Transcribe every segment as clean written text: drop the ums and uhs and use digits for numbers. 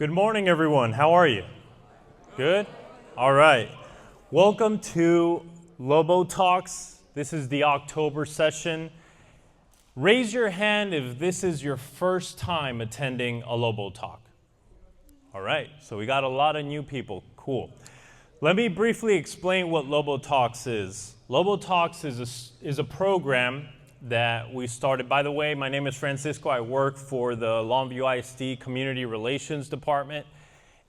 Good morning, everyone. How are you? Good? All right. Welcome to LOBO Talks. This is the October session. Raise your hand if this is your first time attending a LOBO Talk. All right. So we got a lot of new people. Cool. Let me briefly explain what LOBO Talks is. LOBO Talks is a program that we started. By the way, my name is Francisco. I work for the Longview ISD Community Relations Department.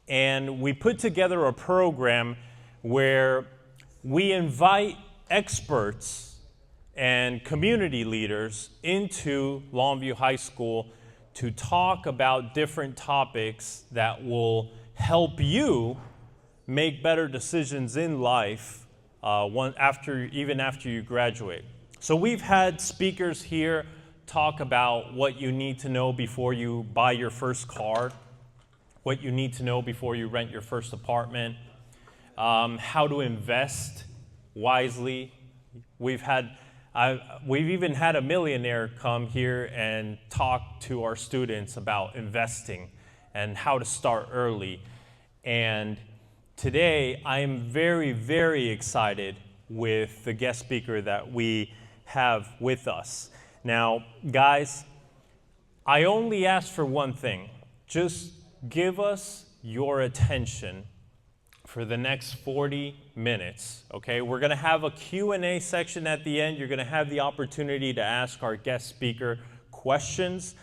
And we put together a program where we invite experts and community leaders into Longview High School to talk about different topics that will help you make better decisions in life even after you graduate. So we've had speakers here talk about what you need to know before you buy your first car, what you need to know before you rent your first apartment, how to invest wisely. We've even had a millionaire come here and talk to our students about investing and how to start early. And today, I am very, very excited with the guest speaker that we have with us. Now, guys, I only ask for one thing. Just give us your attention for the next 40 minutes, okay? We're gonna have a Q&A section at the end. You're gonna have the opportunity to ask our guest speaker questions.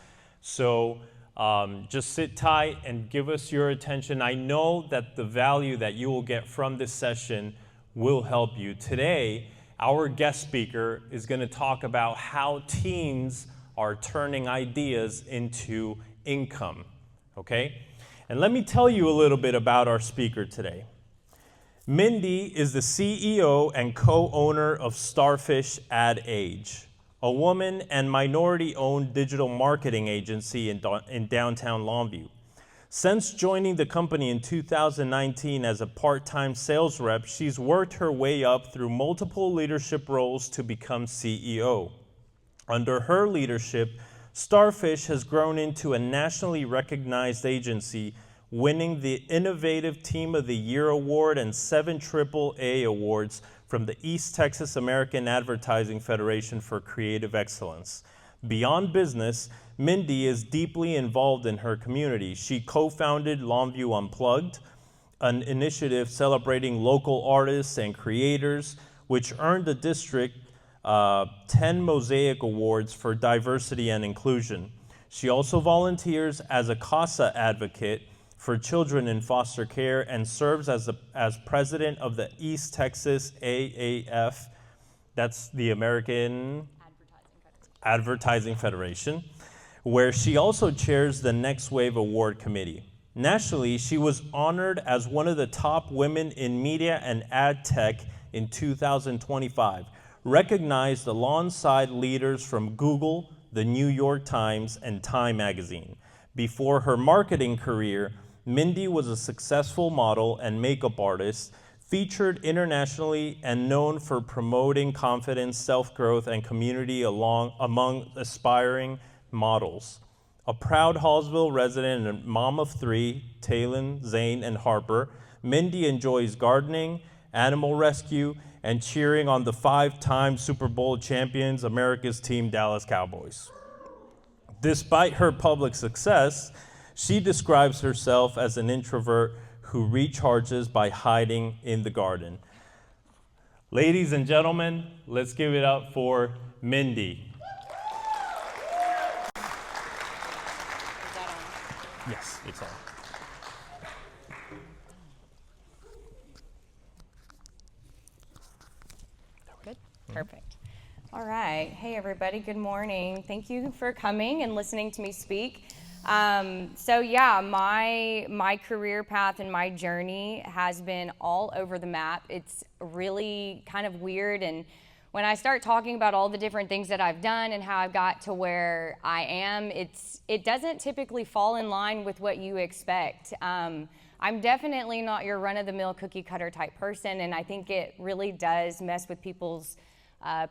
So just sit tight and give us your attention. I know that the value that you will get from this session will help you. Today, our guest speaker is going to talk about how teens are turning ideas into income, okay? And let me tell you a little bit about our speaker today. Mindy is the CEO and co-owner of Starfish Ad Age, a woman and minority-owned digital marketing agency in downtown Longview. Since joining the company in 2019 as a part-time sales rep, she's worked her way up through multiple leadership roles to become CEO. Under her leadership, Starfish has grown into a nationally recognized agency, winning the Innovative Team of the Year Award and 7 AAA awards from the East Texas American Advertising Federation for Creative Excellence. Beyond business, Mindy is deeply involved in her community. She co-founded Longview Unplugged, an initiative celebrating local artists and creators, which earned the district 10 Mosaic Awards for diversity and inclusion. She also volunteers as a CASA advocate for children in foster care and serves as president of the East Texas AAF, that's the American Advertising Federation, where she also chairs the Next Wave Award Committee. Nationally, she was honored as one of the top women in media and ad tech in 2025, recognized alongside leaders from Google, the New York Times, and Time magazine. Before her marketing career, Mindy was a successful model and makeup artist, featured internationally and known for promoting confidence, self-growth, and community among aspiring models. A proud Hallsville resident and mom of 3, Taylin, Zane, and Harper, Mindy enjoys gardening, animal rescue, and cheering on the 5-time Super Bowl champions, America's team, Dallas Cowboys. Despite her public success, she describes herself as an introvert who recharges by hiding in the garden. Ladies and gentlemen, let's give it up for Mindy. Yes, it's on. Good? Perfect. All right. Hey, everybody. Good morning. Thank you for coming and listening to me speak. My career path and my journey has been all over the map. It's really kind of weird, and when I start talking about all the different things that I've done and how I've got to where I am, it doesn't typically fall in line with what you expect. I'm definitely not your run-of-the-mill cookie cutter type person, and I think it really does mess with people's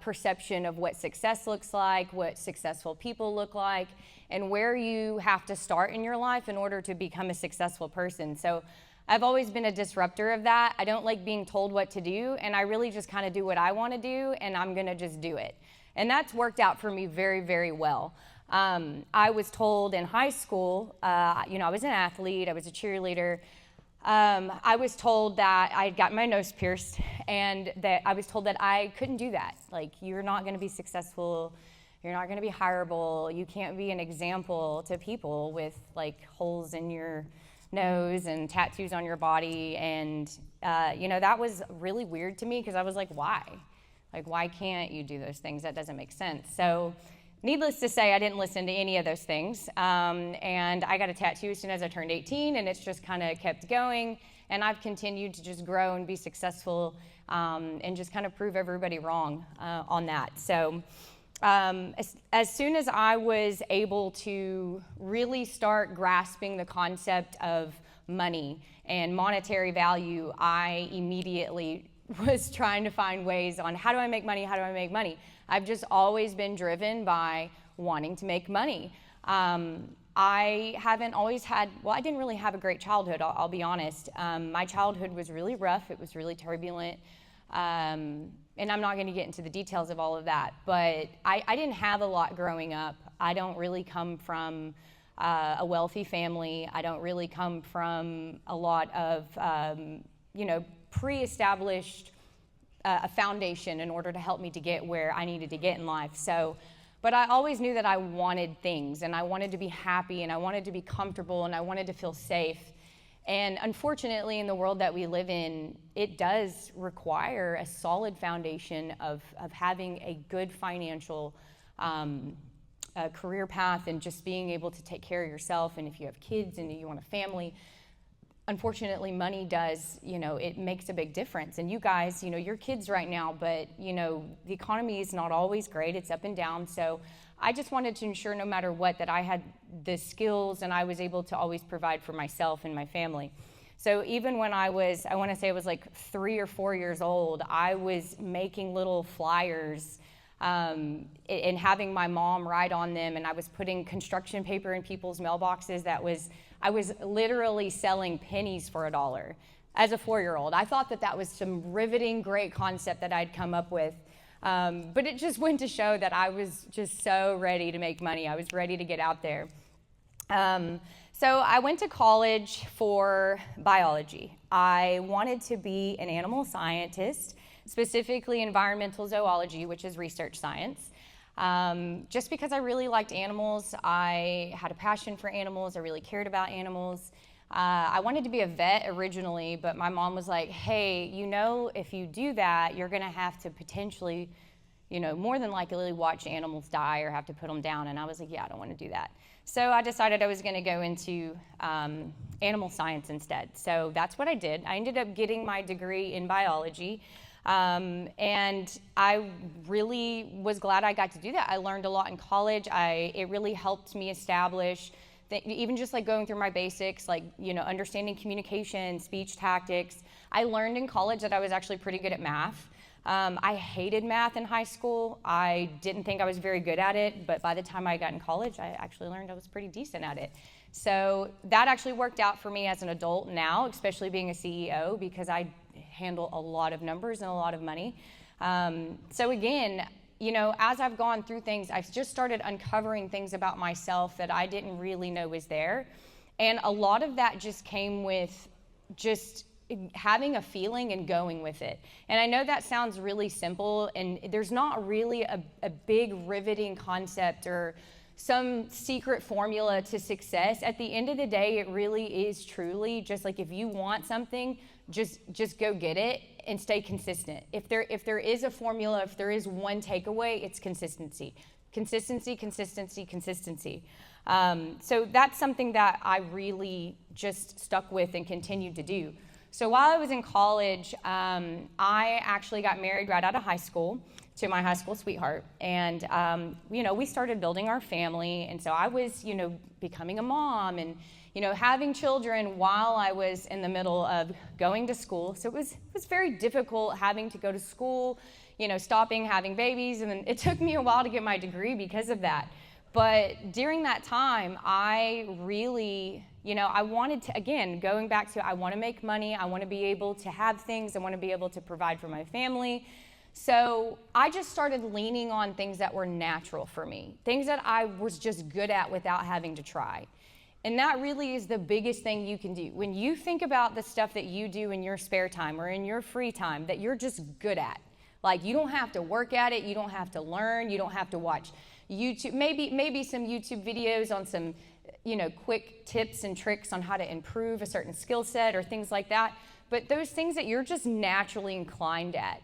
perception of what success looks like, what successful people look like, and where you have to start in your life in order to become a successful person. So I've always been a disruptor of that. I don't like being told what to do, and I really just kind of do what I want to do, and I'm going to just do it. And that's worked out for me very, very well. I was told in high school, I was an athlete, I was a cheerleader. I was told that I had gotten my nose pierced, and that I was told that I couldn't do that. Like, you're not going to be successful, you're not going to be hireable, you can't be an example to people with like holes in your nose and tattoos on your body. And that was really weird to me, because I was like, why? Like, why can't you do those things? That doesn't make sense. So needless to say, I didn't listen to any of those things. And I got a tattoo as soon as I turned 18, and it's just kind of kept going. And I've continued to just grow and be successful, and just kind of prove everybody wrong on that. So as soon as I was able to really start grasping the concept of money and monetary value, I immediately was trying to find ways on how do I make money, how do I make money? I've just always been driven by wanting to make money. I haven't always had, I didn't really have a great childhood, I'll be honest. My childhood was really rough, it was really turbulent. And I'm not going to get into the details of all of that, but I didn't have a lot growing up. I don't really come from a wealthy family. I don't really come from a lot of, pre-established a foundation in order to help me to get where I needed to get in life. But I always knew that I wanted things, and I wanted to be happy, and I wanted to be comfortable, and I wanted to feel safe. And unfortunately, in the world that we live in, it does require a solid foundation of having a good financial career path, and just being able to take care of yourself. And if you have kids and you want a family, unfortunately, money does, it makes a big difference. And you guys, you're kids right now, but, the economy is not always great. It's up and down. So I just wanted to ensure, no matter what, that I had the skills and I was able to always provide for myself and my family. So even when I want to say I was like 3 or 4 years old, I was making little flyers and having my mom write on them, and I was putting construction paper in people's mailboxes. I was literally selling pennies for $1 as a 4-year-old. I thought that was some riveting, great concept that I'd come up with. But it just went to show that I was just so ready to make money. I was ready to get out there. So I went to college for biology. I wanted to be an animal scientist, specifically environmental zoology, which is research science. Just because I really liked animals, I had a passion for animals, I really cared about animals. I wanted to be a vet originally, but my mom was like, hey, if you do that, you're gonna have to potentially, more than likely watch animals die or have to put them down. And I was like, yeah, I don't wanna do that. So I decided I was gonna go into animal science instead. So that's what I did. I ended up getting my degree in biology. And I really was glad I got to do that. I learned a lot in college. It really helped me establish, even just like going through my basics, like, understanding communication, speech tactics. I learned in college that I was actually pretty good at math. I hated math in high school. I didn't think I was very good at it, but by the time I got in college, I actually learned I was pretty decent at it. So that actually worked out for me as an adult now, especially being a CEO, because I handle a lot of numbers and a lot of money. So again, as I've gone through things, I've just started uncovering things about myself that I didn't really know was there. And a lot of that just came with just having a feeling and going with it. And I know that sounds really simple, and there's not really a big riveting concept or some secret formula to success. At the end of the day, it really is truly just like, if you want something, just go get it and stay consistent. If there is a formula, if there is one takeaway, it's consistency. Consistency, consistency, consistency. So that's something that I really just stuck with and continued to do. So while I was in college, I actually got married right out of high school to my high school sweetheart. And, we started building our family. And so I was, becoming a mom and, having children while I was in the middle of going to school. So it was very difficult having to go to school, stopping having babies. And then it took me a while to get my degree because of that. But during that time, I really, I wanted to, again, going back to, I want to make money. I want to be able to have things. I want to be able to provide for my family. So I just started leaning on things that were natural for me, things that I was just good at without having to try. And that really is the biggest thing you can do. When you think about the stuff that you do in your spare time or in your free time that you're just good at, like you don't have to work at it, you don't have to learn, you don't have to watch YouTube, maybe some YouTube videos on some, quick tips and tricks on how to improve a certain skill set or things like that. But those things that you're just naturally inclined at,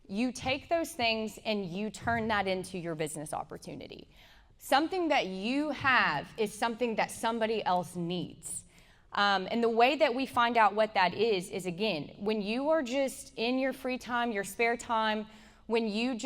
you take those things and you turn that into your business opportunity. Something that you have is something that somebody else needs. And the way that we find out what that is again, when you are just in your free time, your spare time, when you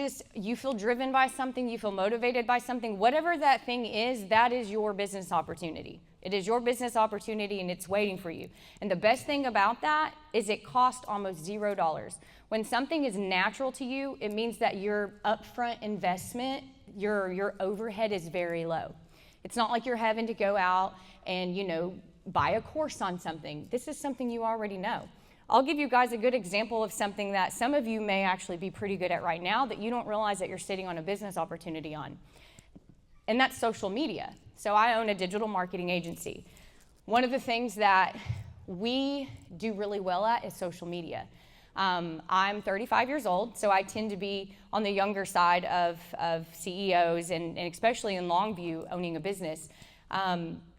feel driven by something, you feel motivated by something, whatever that thing is, that is your business opportunity. It is your business opportunity and it's waiting for you. And the best thing about that is it costs almost $0. When something is natural to you, it means that your upfront investment, your overhead is very low. It's not like you're having to go out and, buy a course on something. This is something you already know. I'll give you guys a good example of something that some of you may actually be pretty good at right now that you don't realize that you're sitting on a business opportunity on. And that's social media. So I own a digital marketing agency. One of the things that we do really well at is social media. I'm 35 years old, so I tend to be on the younger side of CEOs and especially in Longview owning a business.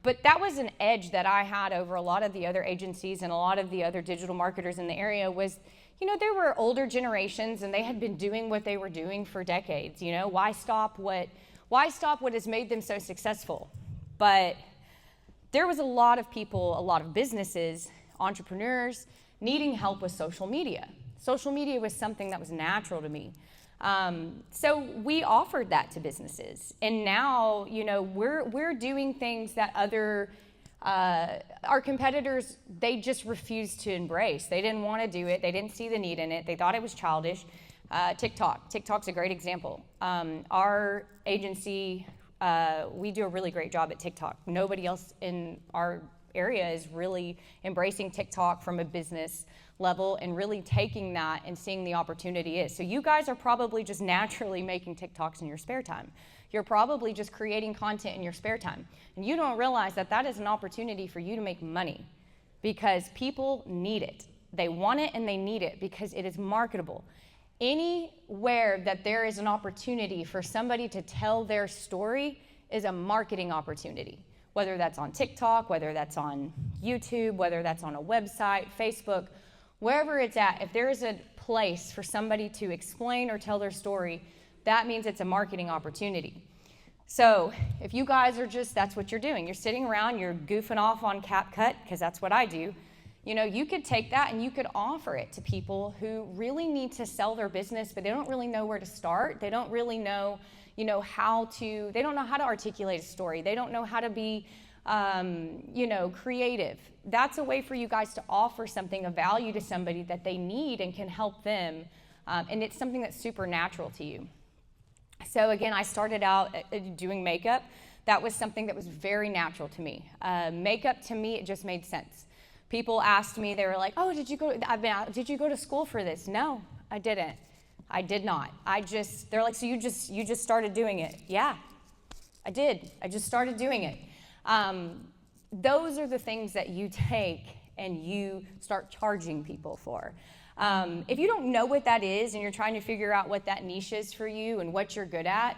But that was an edge that I had over a lot of the other agencies and a lot of the other digital marketers in the area was, there were older generations and they had been doing what they were doing for decades. Why stop what has made them so successful? But there was a lot of people, a lot of businesses, entrepreneurs needing help with social media. Social media was something that was natural to me. So we offered that to businesses, and now we're doing things that our competitors, they just refused to embrace. They didn't want to do it. They didn't see the need in it. They thought it was childish. TikTok's a great example. Our agency, we do a really great job at TikTok. Nobody else in our area is really embracing TikTok from a business level and really taking that and seeing the opportunity is. So you guys are probably just naturally making TikToks in your spare time. You're probably just creating content in your spare time. And you don't realize that that is an opportunity for you to make money because people need it. They want it and they need it because it is marketable. Anywhere that there is an opportunity for somebody to tell their story is a marketing opportunity. Whether that's on TikTok, whether that's on YouTube, whether that's on a website, Facebook, wherever it's at, if there is a place for somebody to explain or tell their story, that means it's a marketing opportunity. So if you guys are that's what you're doing. You're sitting around, you're goofing off on CapCut, because that's what I do. You could take that and you could offer it to people who really need to sell their business, but they don't really know where to start. They don't really know, they don't know how to articulate a story. They don't know how to be, creative. That's a way for you guys to offer something of value to somebody that they need and can help them. And it's something that's super natural to you. So again, I started out doing makeup. That was something that was very natural to me. Makeup, to me, it just made sense. People asked me, they were like, "Oh, did you go to school for this?" No, I didn't. I did not. They're like, "So you just started doing it?" Yeah, I did. I just started doing it. Those are the things that you take and you start charging people for. If you don't know what that is and you're trying to figure out what that niche is for you and what you're good at,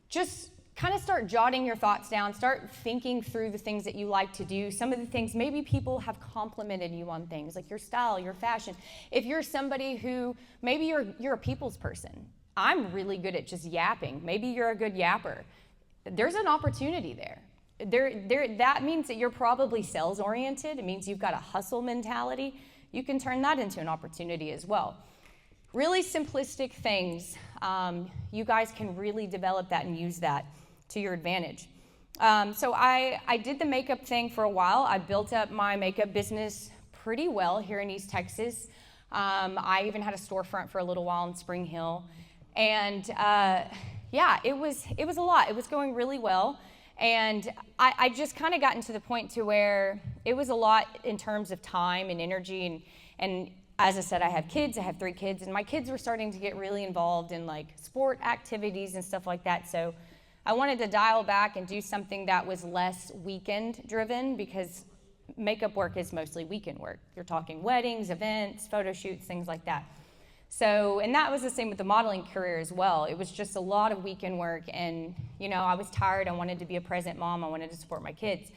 just kind of start jotting your thoughts down, start thinking through the things that you like to do. Some of the things, maybe people have complimented you on things like your style, your fashion. If you're somebody who, maybe you're a people's person. I'm really good at just yapping. Maybe you're a good yapper. There's an opportunity there. That means that you're probably sales oriented. It means you've got a hustle mentality. You can turn that into an opportunity as well. Really simplistic things. You guys can really develop that and use that to your advantage. So I did the makeup thing for a while. I built up my makeup business pretty well here in East Texas. I even had a storefront for a little while in Spring Hill. And yeah, it was a lot. It was going really well. And I just kind of gotten to the point to where it was a lot in terms of time and energy. And as I said, I have kids. I have 3 kids. And my kids were starting to get really involved in like sport activities and stuff like that. So I wanted to dial back and do something that was less weekend driven, because makeup work is mostly weekend work. You're talking weddings, events, photo shoots, things like that. So, and that was the same with the modeling career as well. It was just a lot of weekend work, and I was tired. I wanted to be a present mom. I wanted to support my kids.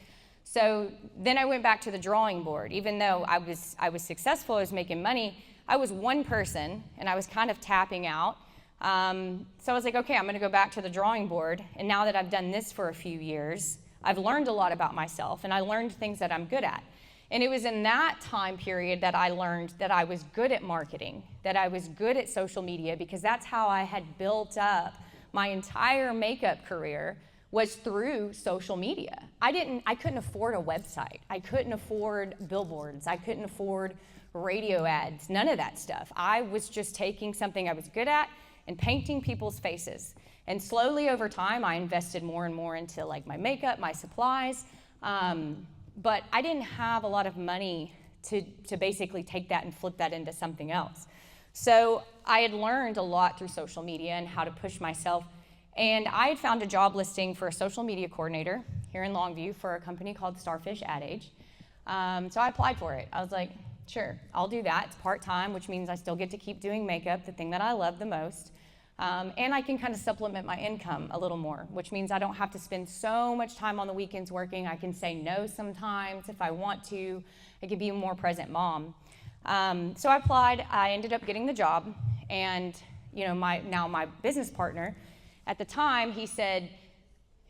So then I went back to the drawing board. Even though I was successful, I was making money, I was one person and I was kind of tapping out. So I was like, okay, I'm gonna go back to the drawing board. And now that I've done this for a few years, I've learned a lot about myself, and I learned things that I'm good at. And it was in that time period that I learned that I was good at marketing, that I was good at social media, because that's how I had built up my entire makeup career, was through social media. I couldn't afford a website. I couldn't afford billboards. I couldn't afford radio ads, none of that stuff. I was just taking something I was good at and painting people's faces. And slowly over time, I invested more and more into like my makeup, my supplies. But I didn't have a lot of money to basically take that and flip that into something else. So I had learned a lot through social media and how to push myself. And I had found a job listing for a social media coordinator here in Longview for a company called Starfish Ad Age. So I applied for it. I was like, sure, I'll do that. It's part-time, which means I still get to keep doing makeup, the thing that I love the most. And I can kind of supplement my income a little more, which means I don't have to spend so much time on the weekends working. I can say no sometimes if I want to. I can be a more present mom. So I applied. I ended up getting the job. And my business partner, at the time, he said,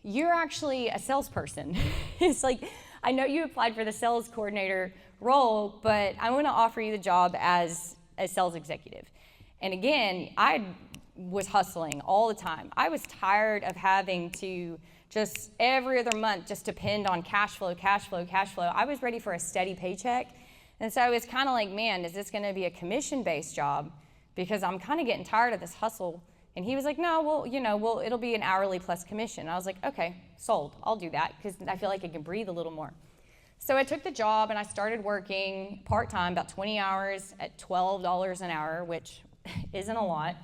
"You're actually a salesperson." It's like, "I know you applied for the sales coordinator role, but I want to offer you the job as a sales executive." And again, I was hustling all the time. I was tired of having to just every other month just depend on cash flow. I was ready for a steady paycheck. And so I was kind of like, man, is this going to be a commission-based job? Because I'm kind of getting tired of this hustle. And he was like, no, well, it'll be an hourly plus commission. And I was like, okay, sold. I'll do that, because I feel like I can breathe a little more. So I took the job and I started working part-time, about 20 hours at $12 an hour, which isn't a lot.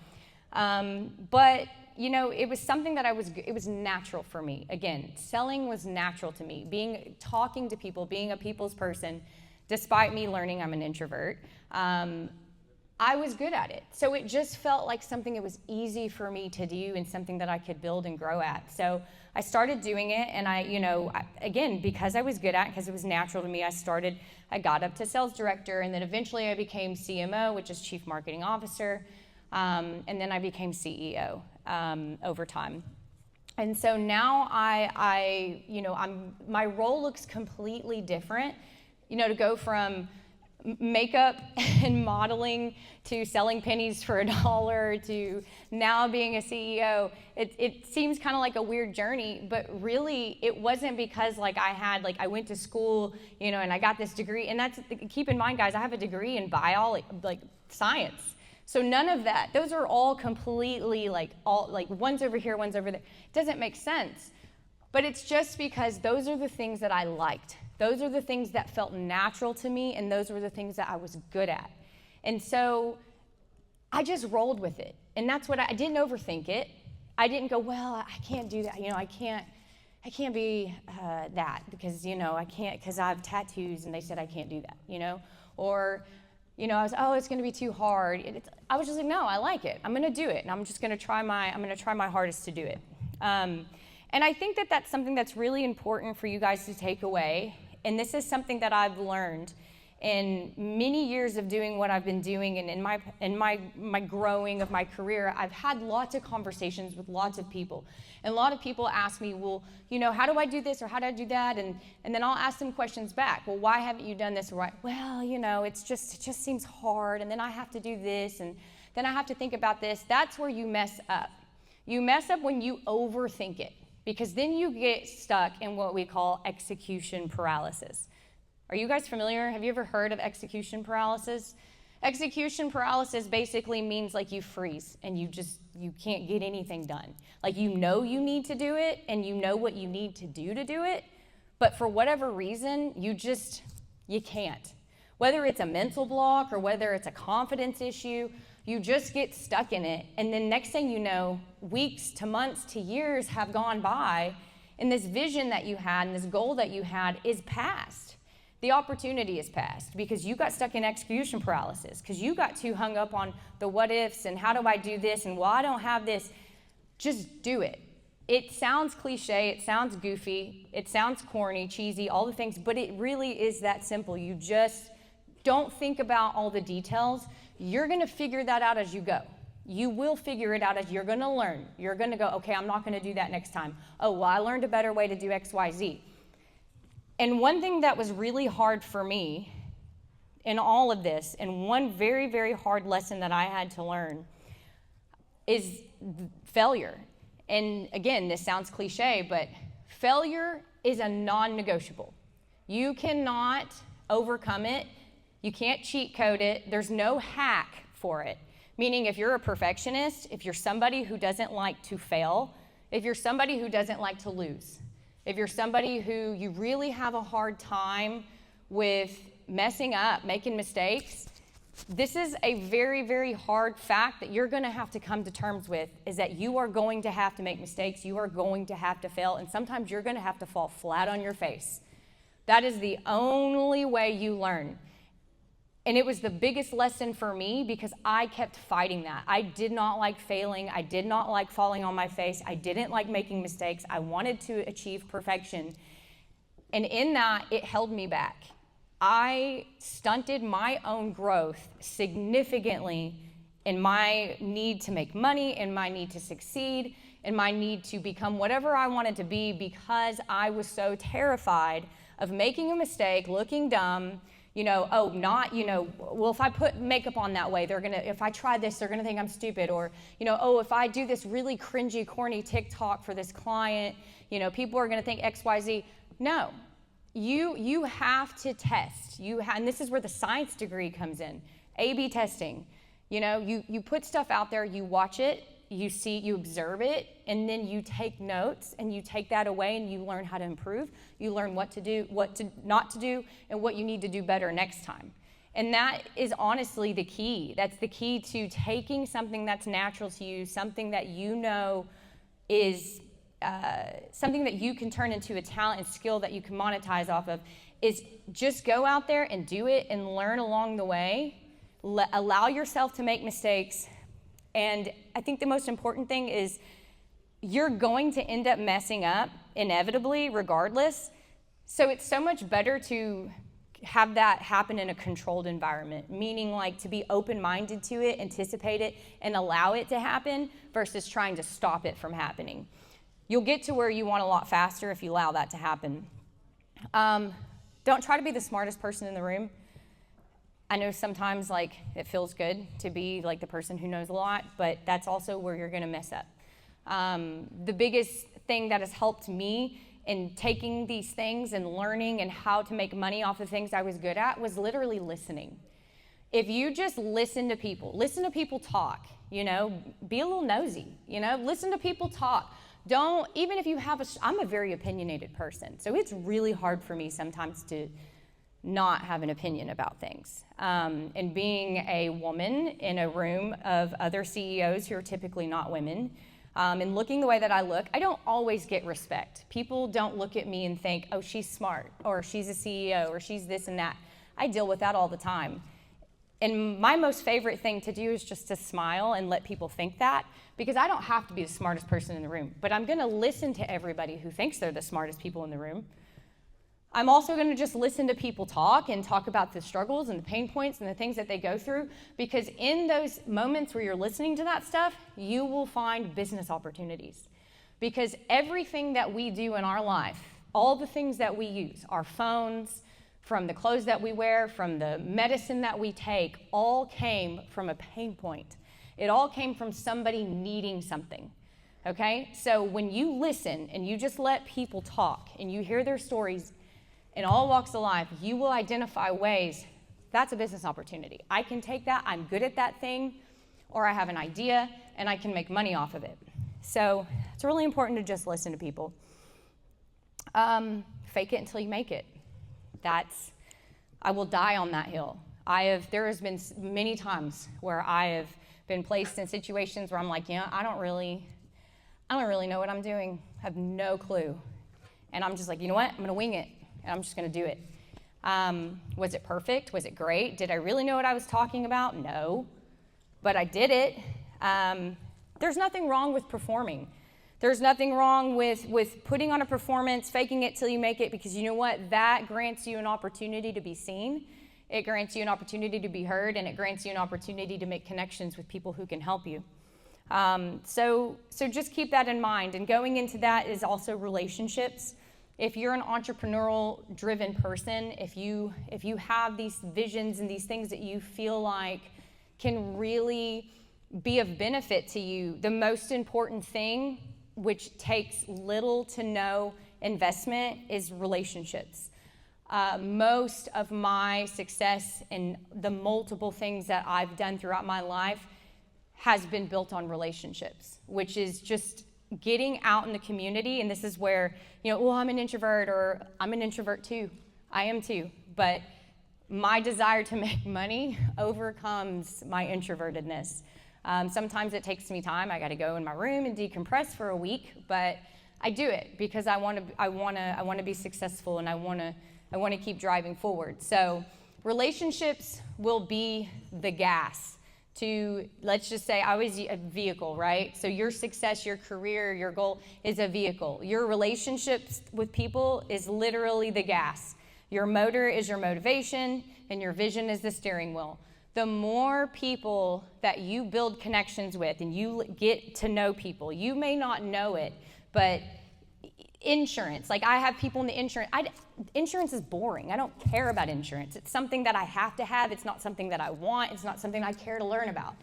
But it was something that it was natural for me. Again, selling was natural to me. Talking to people, being a people's person, despite me learning I'm an introvert, I was good at it. So it just felt like something that was easy for me to do and something that I could build and grow at. So I started doing it, and again, because I was good at it, because it was natural to me, I got up to sales director, and then eventually I became CMO, which is Chief Marketing Officer. And then I became CEO over time. And so now my role looks completely different. To go from makeup and modeling to selling pennies for $1 to now being a CEO, it seems kind of like a weird journey, but really it wasn't because I went to school, and I got this degree. And keep in mind, guys, I have a degree in biology, science. So none of that. Those are all completely one's over here, one's over there. It doesn't make sense. But it's just because those are the things that I liked. Those are the things that felt natural to me, and those were the things that I was good at. And so I just rolled with it. And that's what I didn't overthink it. I didn't go, well, I can't do that. I can't be that because, I can't, because I have tattoos and they said I can't do that, Or, I was, it's going to be too hard. I was just like, no, I like it. I'm going to do it, and I'm going to try my hardest to do it. And I think that that's something that's really important for you guys to take away. And this is something that I've learned in many years of doing what I've been doing, and in my growing of my career. I've had lots of conversations with lots of people. And a lot of people ask me, well, how do I do this or how do I do that? And then I'll ask them questions back. Well, why haven't you done this right? Well, it just seems hard, and then I have to do this, and then I have to think about this. That's where you mess up. You mess up when you overthink it, because then you get stuck in what we call execution paralysis. Are you guys familiar? Have you ever heard of execution paralysis? Execution paralysis basically means like you freeze and you can't get anything done. Like you know you need to do it and you know what you need to do it, but for whatever reason, you can't. Whether it's a mental block or whether it's a confidence issue, you just get stuck in it. And then next thing you know, weeks to months to years have gone by, and this vision that you had and this goal that you had is past. The opportunity is past because you got stuck in execution paralysis, because you got too hung up on the what ifs and how do I do this and well, I don't have this. Just do it. It sounds cliche, it sounds goofy, it sounds corny, cheesy, all the things, but it really is that simple. You just don't think about all the details. You're going to figure that out as you go. You will figure it out as you're going to learn. You're going to go, okay, I'm not going to do that next time. Oh, well, I learned a better way to do X, Y, Z. And one thing that was really hard for me in all of this, and one very, very hard lesson that I had to learn, is failure. And again, this sounds cliche, but failure is a non-negotiable. You cannot overcome it. You can't cheat code it. There's no hack for it. Meaning if you're a perfectionist, if you're somebody who doesn't like to fail, if you're somebody who doesn't like to lose, if you're somebody who you really have a hard time with messing up, making mistakes, this is a very, very hard fact that you're going to have to come to terms with, is that you are going to have to make mistakes, you are going to have to fail, and sometimes you're going to have to fall flat on your face. That is the only way you learn. And it was the biggest lesson for me because I kept fighting that. I did not like failing. I did not like falling on my face. I didn't like making mistakes. I wanted to achieve perfection. And in that, it held me back. I stunted my own growth significantly in my need to make money, in my need to succeed, in my need to become whatever I wanted to be because I was so terrified of making a mistake, looking dumb, well, if I put makeup on that way, if I try this, they're gonna think I'm stupid. Or, if I do this really cringy, corny TikTok for this client, people are gonna think X, Y, Z. No, you have to test. And this is where the science degree comes in, A/B testing. You put stuff out there, you watch it, you see, you observe it, and then you take notes and you take that away and you learn how to improve. You learn what to do, not to do, and what you need to do better next time. And that is honestly the key. That's the key to taking something that's natural to you, something that you know is something that you can turn into a talent and skill that you can monetize off of, is just go out there and do it and learn along the way. Allow yourself to make mistakes. And I think the most important thing is you're going to end up messing up inevitably regardless. So it's so much better to have that happen in a controlled environment, meaning like to be open-minded to it, anticipate it, and allow it to happen versus trying to stop it from happening. You'll get to where you want a lot faster if you allow that to happen. Don't try to be the smartest person in the room. I know sometimes like it feels good to be like the person who knows a lot, but that's also where you're gonna mess up. The biggest thing that has helped me in taking these things and learning and how to make money off of things I was good at was literally listening. If you just listen to people talk, be a little nosy, listen to people talk. Even if you have I'm a very opinionated person, so it's really hard for me sometimes to not have an opinion about things. And being a woman in a room of other CEOs who are typically not women, and looking the way that I look, I don't always get respect. People don't look at me and think, oh, she's smart, or she's a CEO, or she's this and that. I deal with that all the time. And my most favorite thing to do is just to smile and let people think that, because I don't have to be the smartest person in the room, but I'm gonna listen to everybody who thinks they're the smartest people in the room. I'm also going to just listen to people talk and talk about the struggles and the pain points and the things that they go through, because in those moments where you're listening to that stuff, you will find business opportunities. Because everything that we do in our life, all the things that we use, our phones, from the clothes that we wear, from the medicine that we take, all came from a pain point. It all came from somebody needing something. Okay? So when you listen and you just let people talk and you hear their stories, in all walks of life, you will identify ways that's a business opportunity. I can take that, I'm good at that thing, or I have an idea and I can make money off of it. So it's really important to just listen to people. Fake it until you make it. I will die on that hill. There has been many times where I have been placed in situations where I'm like, I don't really know what I'm doing. I have no clue. And I'm just like, you know what? I'm gonna wing it, and I'm just gonna do it. Was it perfect? Was it great? Did I really know what I was talking about? No, but I did it. There's nothing wrong with performing. There's nothing wrong with putting on a performance, faking it till you make it, because you know what? That grants you an opportunity to be seen. It grants you an opportunity to be heard, and it grants you an opportunity to make connections with people who can help you. So just keep that in mind. And going into that is also relationships. If you're an entrepreneurial driven person, if you have these visions and these things that you feel like can really be of benefit to you, the most important thing, which takes little to no investment, is relationships. Most of my success and the multiple things that I've done throughout my life has been built on relationships, which is just getting out in the community. And this is where, I'm an introvert, or I'm an introvert too. I am too. But my desire to make money overcomes my introvertedness. Sometimes it takes me time. I got to go in my room and decompress for a week, but I do it because I want to be successful, and I want to keep driving forward. So relationships will be the gas to, let's just say, I was a vehicle, right? So your success, your career, your goal is a vehicle. Your relationships with people is literally the gas. Your motor is your motivation, and your vision is the steering wheel. The more people that you build connections with and you get to know people, you may not know it, but insurance, like I have people in the insurance is boring. I don't care about insurance. It's something that I have to have. It's not something that I want. It's not something I care to learn about.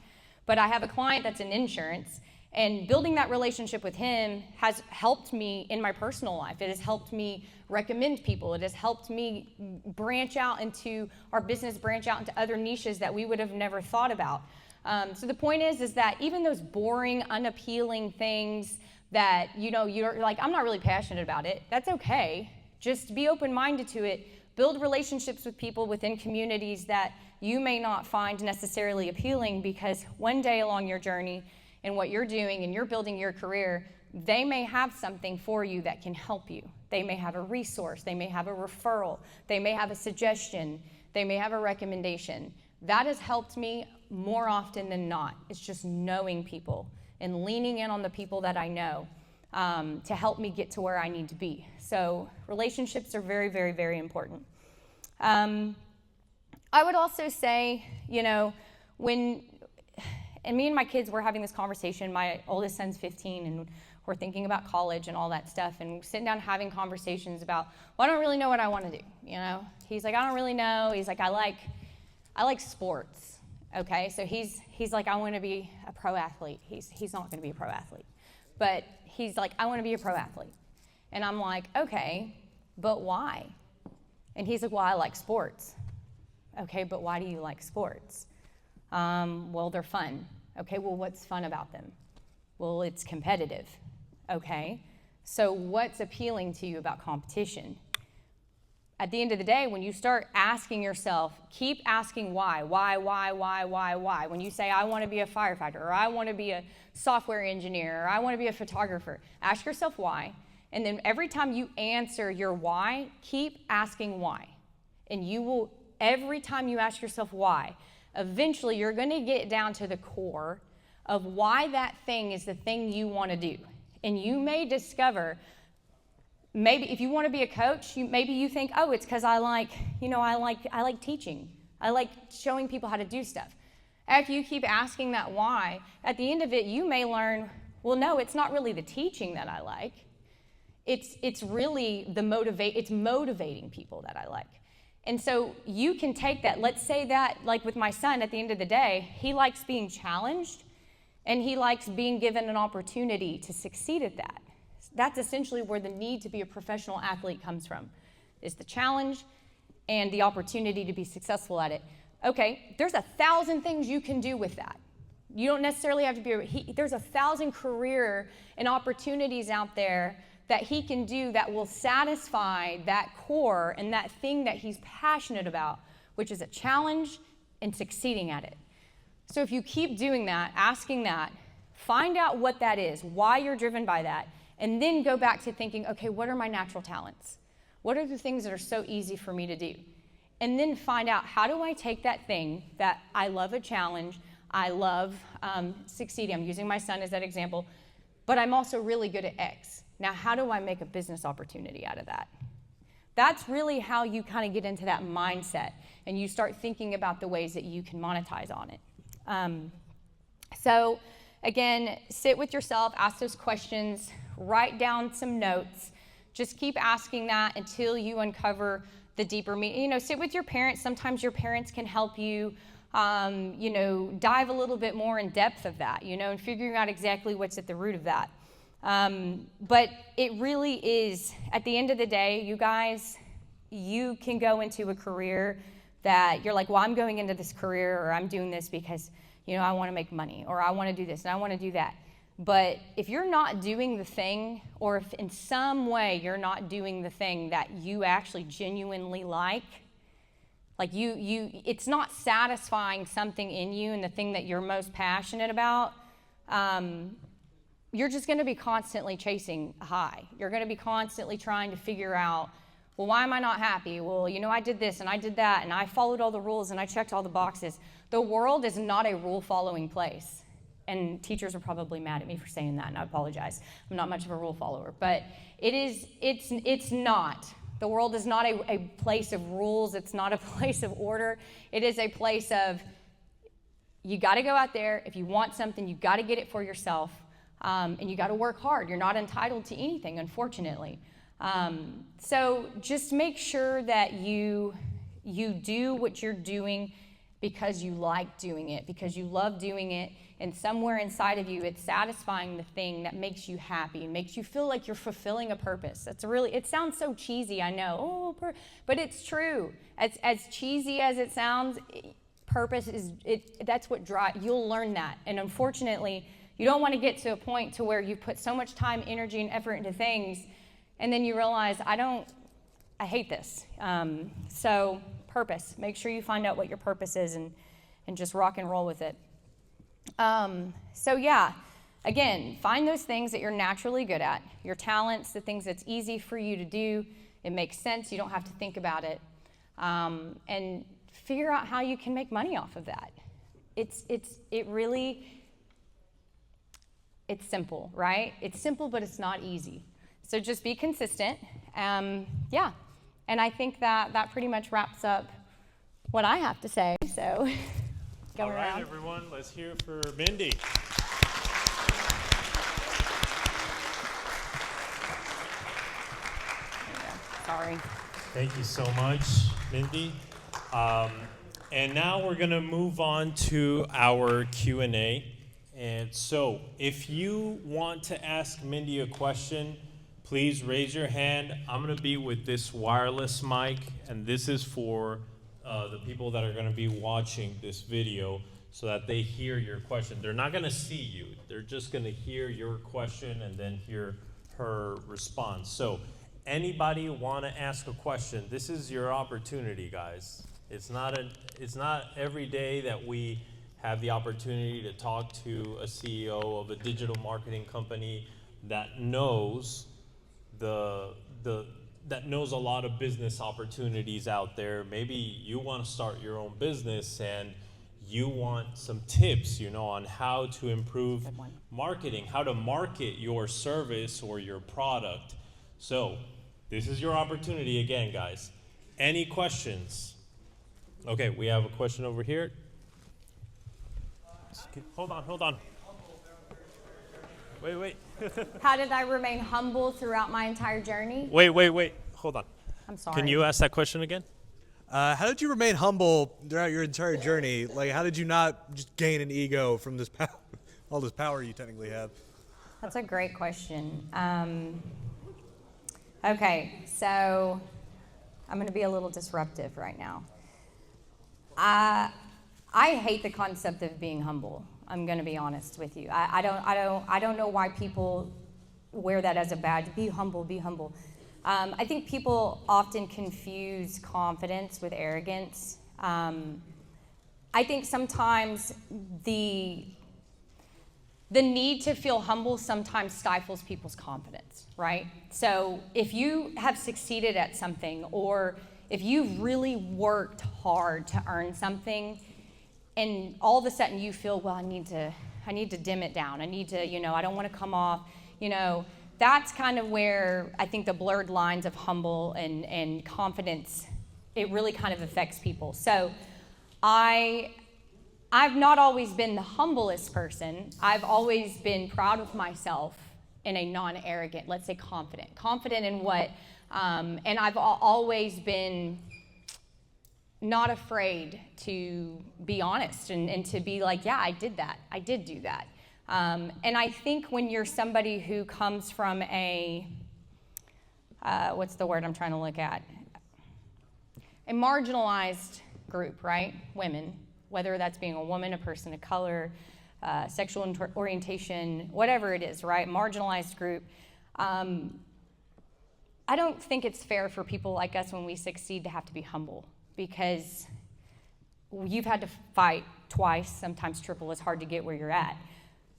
But I have a client that's in insurance, and building that relationship with him has helped me in my personal life. It has helped me recommend people. It has helped me branch out into other niches that we would have never thought about. So the point is that even those boring, unappealing things that, you're like, I'm not really passionate about it, that's okay. Just be open-minded to it. Build relationships with people within communities that you may not find necessarily appealing, because one day along your journey and what you're doing and you're building your career, they may have something for you that can help you. They may have a resource. They may have a referral. They may have a suggestion. They may have a recommendation. That has helped me more often than not. It's just knowing people and leaning in on the people that I know to help me get to where I need to be. So relationships are very, very, very important. I would also say, when me and my kids were having this conversation, my oldest son's 15, and we're thinking about college and all that stuff, and sitting down having conversations about, I don't really know what I want to do. He's like, I don't really know. He's like, I like sports. Okay, so he's like, I want to be a pro athlete. He's not going to be a pro athlete, but he's like, I want to be a pro athlete. And I'm like, okay, but why? And he's like, well, I like sports. Okay, but why do you like sports? Well, they're fun. Okay, well, what's fun about them? Well, it's competitive. Okay, so what's appealing to you about competition? At the end of the day, when you start asking yourself, keep asking why. When you say, I want to be a firefighter, or I want to be a software engineer, or I want to be a photographer, ask yourself why. And then every time you answer your why, keep asking why. And every time you ask yourself why, eventually you're going to get down to the core of why that thing is the thing you want to do. And you may discover, maybe if you want to be a coach, maybe you think, oh, it's because I like teaching. I like showing people how to do stuff. After you keep asking that why, at the end of it, you may learn, well, no, it's not really the teaching that I like. It's really it's motivating people that I like. And so you can take that. Let's say that, like with my son, at the end of the day, he likes being challenged, and he likes being given an opportunity to succeed at that. That's essentially where the need to be a professional athlete comes from, is the challenge and the opportunity to be successful at it. Okay, there's 1,000 things you can do with that. You don't necessarily have to be, there's 1,000 career and opportunities out there that he can do that will satisfy that core and that thing that he's passionate about, which is a challenge and succeeding at it. So if you keep doing that, asking that, find out what that is, why you're driven by that, and then go back to thinking, okay, what are my natural talents? What are the things that are so easy for me to do? And then find out, how do I take that thing that I love a challenge, I love succeeding. I'm using my son as that example, but I'm also really good at X. Now, how do I make a business opportunity out of that? That's really how you kind of get into that mindset, and you start thinking about the ways that you can monetize on it. So again, sit with yourself, ask those questions, write down some notes. Just keep asking that until you uncover the deeper meaning. You know, sit with your parents. Sometimes your parents can help you, you know, dive a little bit more in depth of that, you know, and figuring out exactly what's at the root of that. But it really is, at the end of the day, you guys, you can go into a career that you're like, well, I'm going into this career, or I'm doing this because, you know, I want to make money, or I want to do this and I want to do that. But if you're not doing the thing, or if in some way you're not doing the thing that you actually genuinely like it's not satisfying something in you and the thing that you're most passionate about, you're just going to be constantly chasing a high. You're going to be constantly trying to figure out, well, why am I not happy? Well, you know, I did this and I did that and I followed all the rules and I checked all the boxes. The world is not a rule-following place. And teachers are probably mad at me for saying that, and I apologize. I'm not much of a rule follower, but it's not. The world is not a place of rules. It's not a place of order. It is a place of, you got to go out there. If you want something, you got to get it for yourself, and you got to work hard. You're not entitled to anything, unfortunately. So just make sure that you do what you're doing because you like doing it, because you love doing it, and somewhere inside of you, it's satisfying the thing that makes you happy, makes you feel like you're fulfilling a purpose. It sounds so cheesy, I know, but it's true. As cheesy as it sounds, purpose is, that's what drives, you'll learn that. And unfortunately, you don't want to get to a point to where you put so much time, energy, and effort into things, and then you realize, I hate this. So purpose, make sure you find out what your purpose is and just rock and roll with it. So yeah, again, find those things that you're naturally good at, your talents, the things that's easy for you to do. It makes sense. You don't have to think about it. And figure out how you can make money off of that. It's simple, right? It's simple, but it's not easy. So just be consistent. Yeah. And I think that pretty much wraps up what I have to say. So all right, everyone, let's hear it for Mindy. Sorry. Thank you so much, Mindy. And now we're going to move on to our Q&A. And so if you want to ask Mindy a question, please raise your hand. I'm going to be with this wireless mic, and this is for the people that are going to be watching this video so that they hear your question. They're not going to see you. They're just going to hear your question and then hear her response. So anybody want to ask a question, this is your opportunity, guys. It's not every day that we have the opportunity to talk to a CEO of a digital marketing company that knows that knows a lot of business opportunities out there. Maybe you want to start your own business and you want some tips, on how to improve marketing, how to market your service or your product. So this is your opportunity again, guys. Any questions? Okay, we have a question over here. Hold on. Wait. How did I remain humble throughout my entire journey? Wait. Hold on. I'm sorry. Can you ask that question again? How did you remain humble throughout your entire journey? Like, how did you not just gain an ego from this all this power you technically have? That's a great question. Okay, so I'm going to be a little disruptive right now. I hate the concept of being humble. I'm going to be honest with you. I don't know why people wear that as a badge. Be humble, be humble. I think people often confuse confidence with arrogance. I think sometimes the need to feel humble sometimes stifles people's confidence, right? So if you have succeeded at something, or if you've really worked hard to earn something, and all of a sudden you feel, well, I need to dim it down. I need to, I don't want to come off, that's kind of where I think the blurred lines of humble and confidence, it really kind of affects people. So I've not always been the humblest person. I've always been proud of myself in a non-arrogant, let's say confident in what, and I've always been not afraid to be honest and to be like, yeah, I did that. I did do that. And I think when you're somebody who comes from a, what's the word I'm trying to look at? A marginalized group, right? Women, whether that's being a woman, a person of color, sexual orientation, whatever it is, right? Marginalized group. I don't think it's fair for people like us when we succeed to have to be humble, because you've had to fight twice, sometimes triple as hard to get where you're at.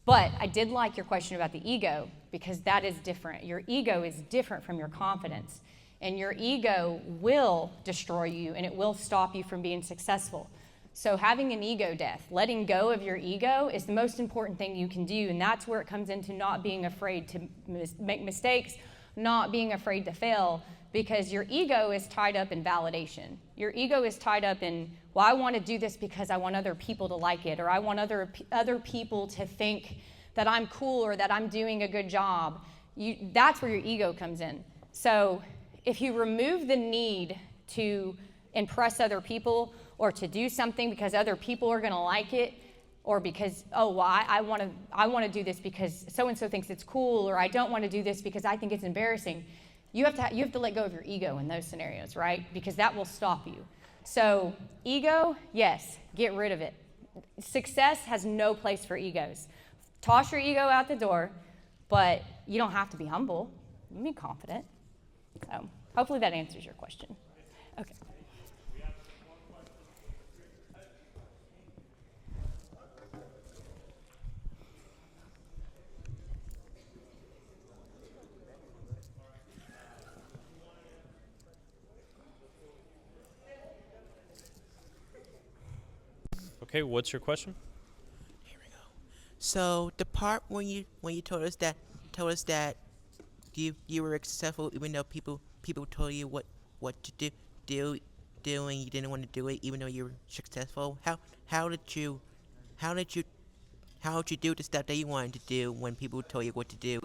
But I did like your question about the ego, because that is different. Your ego is different from your confidence. And your ego will destroy you, and it will stop you from being successful. So having an ego death, letting go of your ego, is the most important thing you can do. And that's where it comes into not being afraid to make mistakes, not being afraid to fail, because your ego is tied up in validation. Your ego is tied up in, well, I want to do this because I want other people to like it, or I want other people to think that I'm cool or that I'm doing a good job. That's where your ego comes in. So if you remove the need to impress other people or to do something because other people are going to like it, or because, oh, well, I want to do this because so-and-so thinks it's cool, or I don't want to do this because I think it's embarrassing. You have to let go of your ego in those scenarios, right? Because that will stop you. So ego, yes, get rid of it. Success has no place for egos. Toss your ego out the door, but you don't have to be humble. You can be confident. So hopefully that answers your question. Okay. Okay, what's your question? Here we go. So the part when you told us that you were successful even though people told you what to do and you didn't want to do it even though you were successful. How did you do the stuff that you wanted to do when people told you what to do?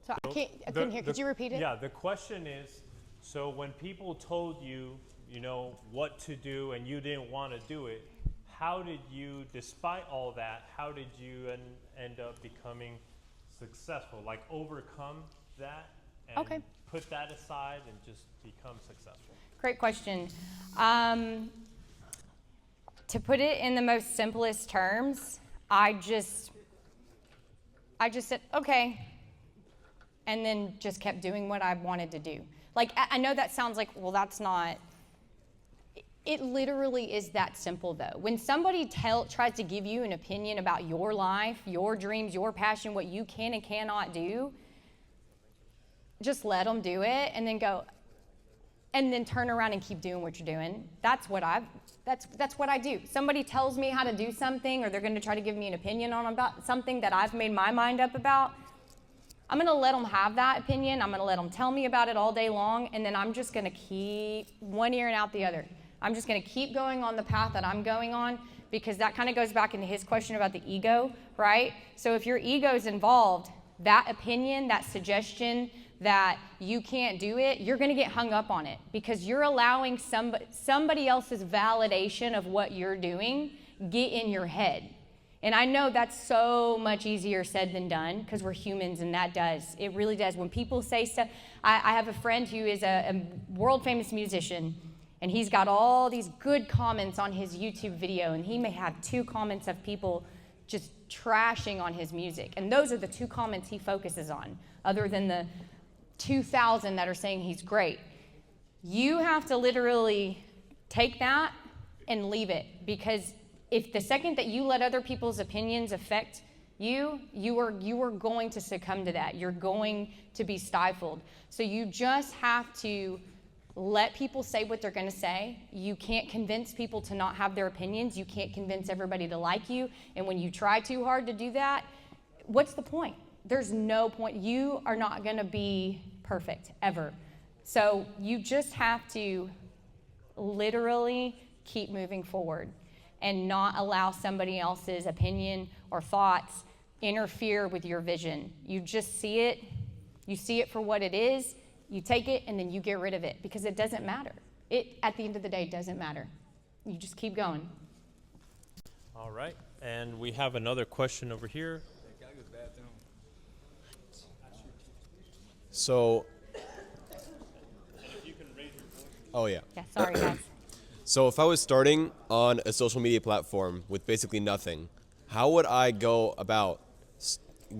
So I couldn't hear. Could you repeat it? Yeah, the question is, so when people told you, what to do and you didn't want to do it, how did you, despite all that, how did you end up becoming successful? Like overcome that and put that aside and just become successful? Great question. To put it in the most simplest terms, I just said, okay, and then just kept doing what I wanted to do. Like, I know that sounds like, well, that's not, it literally is that simple though. When somebody tries to give you an opinion about your life, your dreams, your passion, what you can and cannot do, just let them do it and then go, and then turn around and keep doing what you're doing. That's what I do. Somebody tells me how to do something, or they're going to try to give me an opinion on about something that I've made my mind up about. I'm going to let them have that opinion. I'm going to let them tell me about it all day long, and then I'm just going to keep one ear and out the other. I'm just going to keep going on the path that I'm going on, because that kind of goes back into his question about the ego, right? So if your ego is involved, that opinion, that suggestion that you can't do it, you're going to get hung up on it, because you're allowing somebody else's validation of what you're doing get in your head. And I know that's so much easier said than done because we're humans, and it really does. When people say stuff, I have a friend who is a world famous musician, and he's got all these good comments on his YouTube video, and he may have 2 comments of people just trashing on his music. And those are the 2 comments he focuses on, other than the 2,000 that are saying he's great. You have to literally take that and leave it, because if the second that you let other people's opinions affect you are going to succumb to that. You're going to be stifled. So you just have to let people say what they're going to say. You can't convince people to not have their opinions. You can't convince everybody to like you. And when you try too hard to do that, what's the point? There's no point. You are not going to be perfect ever. So you just have to literally keep moving forward and not allow somebody else's opinion or thoughts interfere with your vision. You just see it. You see it for what it is. You take it and then you get rid of it, because it doesn't matter. It, at the end of the day, doesn't matter. You just keep going. All right. And we have another question over here. So, oh yeah. Yeah, sorry guys. So if I was starting on a social media platform with basically nothing, how would I go about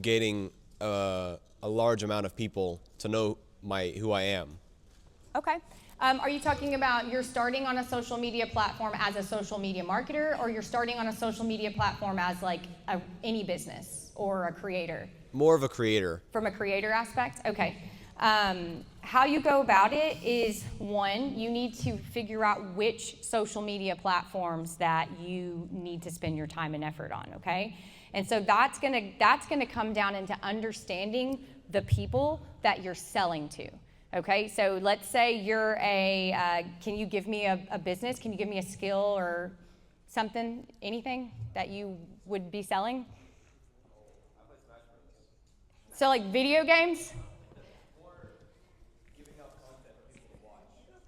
getting a large amount of people to know who I am? Okay. Are you talking about you're starting on a social media platform as a social media marketer, or you're starting on a social media platform as like any business or a creator? More of a creator. From a creator aspect? Okay. How you go about it is, one, you need to figure out which social media platforms that you need to spend your time and effort on, okay? And so that's gonna come down into understanding the people that you're selling to, okay? So let's say you're can you give me a business? Can you give me a skill or something, anything that you would be selling? So like video games?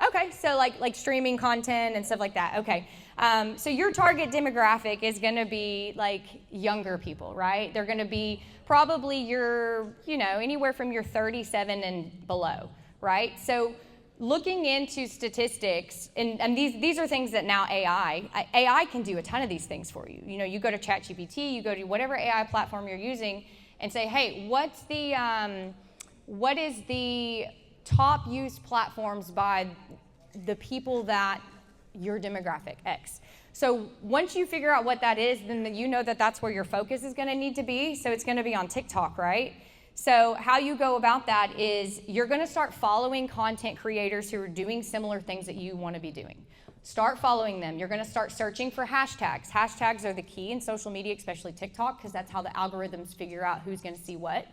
Okay, so like streaming content and stuff like that. Okay, so your target demographic is going to be like younger people, right? They're going to be probably anywhere from your 37 and below, right? So looking into statistics, and these are things that now AI can do a ton of these things for you. You know, you go to ChatGPT, you go to whatever AI platform you're using, and say, hey, what is the top used platforms by the people that your demographic X. So once you figure out what that is, then you know that that's where your focus is going to need to be. So it's going to be on TikTok, right? So how you go about that is you're going to start following content creators who are doing similar things that you want to be doing. Start following them. You're going to start searching for hashtags. Hashtags are the key in social media, especially TikTok, because that's how the algorithms figure out who's going to see what.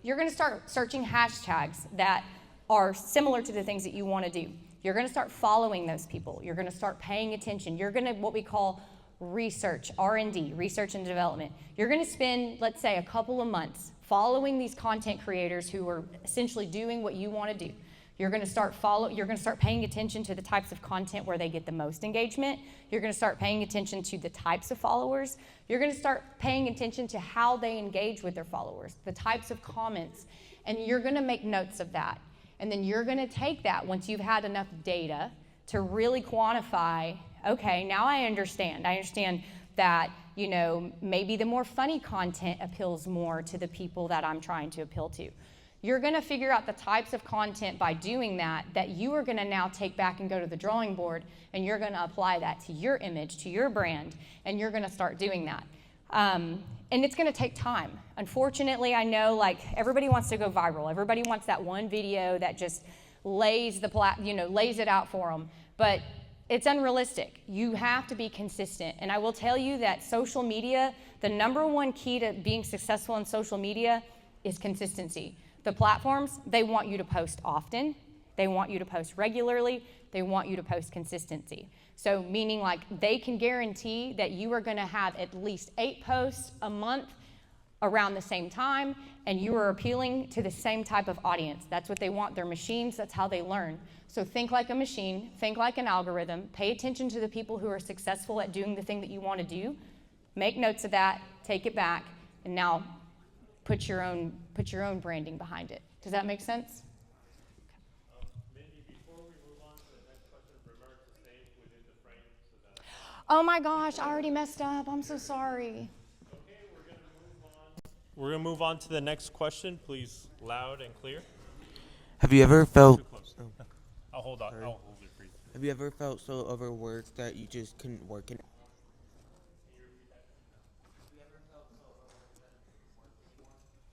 You're going to start searching hashtags that are similar to the things that you want to do. You're going to start following those people. You're going to start paying attention. You're going to what we call research, R&D, research and development. You're going to spend, let's say, a couple of months following these content creators who are essentially doing what you want to do. You're going to start paying attention to the types of content where they get the most engagement. You're going to start paying attention to the types of followers. You're going to start paying attention to how they engage with their followers, the types of comments, and you're going to make notes of that. And then you're going to take that once you've had enough data to really quantify, okay, now I understand. I understand that, maybe the more funny content appeals more to the people that I'm trying to appeal to. You're going to figure out the types of content by doing that you are going to now take back and go to the drawing board, and you're going to apply that to your image, to your brand, and you're going to start doing that. And it's going to take time. Unfortunately, I know everybody wants to go viral. Everybody wants that one video that just lays it out for them. But it's unrealistic. You have to be consistent. And I will tell you that social media, the number one key to being successful in social media is consistency. The platforms, they want you to post often. They want you to post regularly. They want you to post consistency. So meaning they can guarantee that you are going to have at least 8 posts a month around the same time, and you are appealing to the same type of audience. That's what they want. They're machines. That's how they learn. So think like a machine. Think like an algorithm. Pay attention to the people who are successful at doing the thing that you want to do. Make notes of that, take it back, and now put your own branding behind it. Does that make sense? Mindy, before we move on to the next question, remember to stay within the frame so that. Oh my gosh, I already messed up. I'm so sorry. Okay, we're gonna move on. We're gonna move on to the next question. Please, loud and clear. Have you ever felt? Too close. I'll hold on. I'll hold it for you. Have you ever felt so overworked that you just couldn't work in?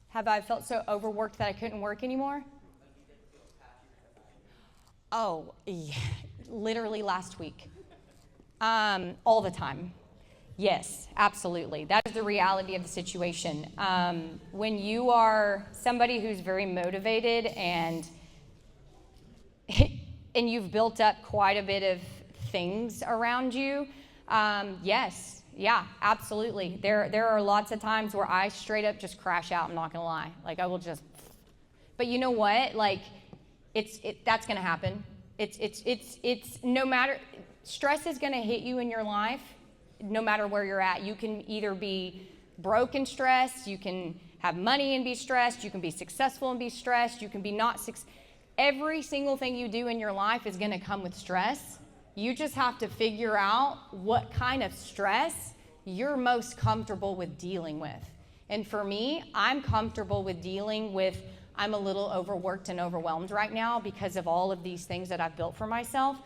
Have I felt so overworked that I couldn't work anymore? Oh, yeah, literally last week. All the time. Yes, absolutely. That is the reality of the situation. When you are somebody who's very motivated and you've built up quite a bit of things around you, yes. Yeah, absolutely. There are lots of times where I straight up just crash out, I'm not gonna lie. Like I will just, but you know what? Like that's gonna happen. It's no matter, stress is gonna hit you in your life, no matter where you're at. You can either be broke and stressed, you can have money and be stressed, you can be successful and be stressed, you can be not successful. Every single thing you do in your life is gonna come with stress. You just have to figure out what kind of stress you're most comfortable with dealing with. And for me, I'm comfortable with dealing with, I'm a little overworked and overwhelmed right now because of all of these things that I've built for myself.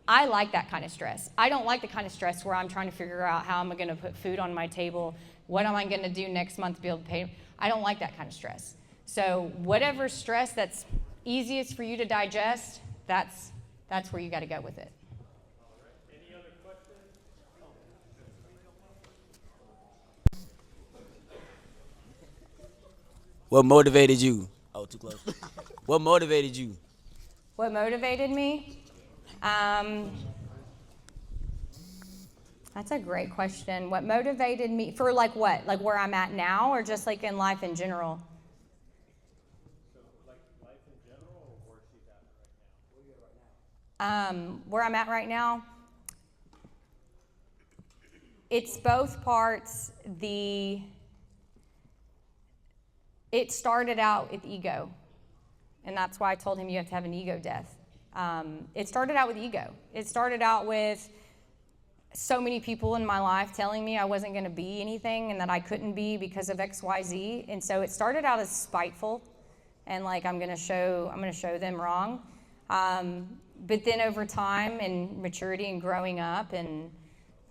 I like that kind of stress. I don't like the kind of stress where I'm trying to figure out how am I gonna put food on my table, what am I gonna do next month to be able to pay. I don't like that kind of stress. So whatever stress that's easiest for you to digest, that's where you gotta go with it. What motivated you? Oh, too close. What motivated you? What motivated me? That's a great question. What motivated me for like what? Like where I'm at now or just like in life in general? So like life in general or where she's at right now? Where I'm at right now, it's both parts. It started out with ego, and that's why I told him you have to have an ego death. It started out with ego. It started out with so many people in my life telling me I wasn't going to be anything and that I couldn't be because of X, Y, Z. And so it started out as spiteful, and like I'm going to show them wrong. But then over time and maturity and growing up and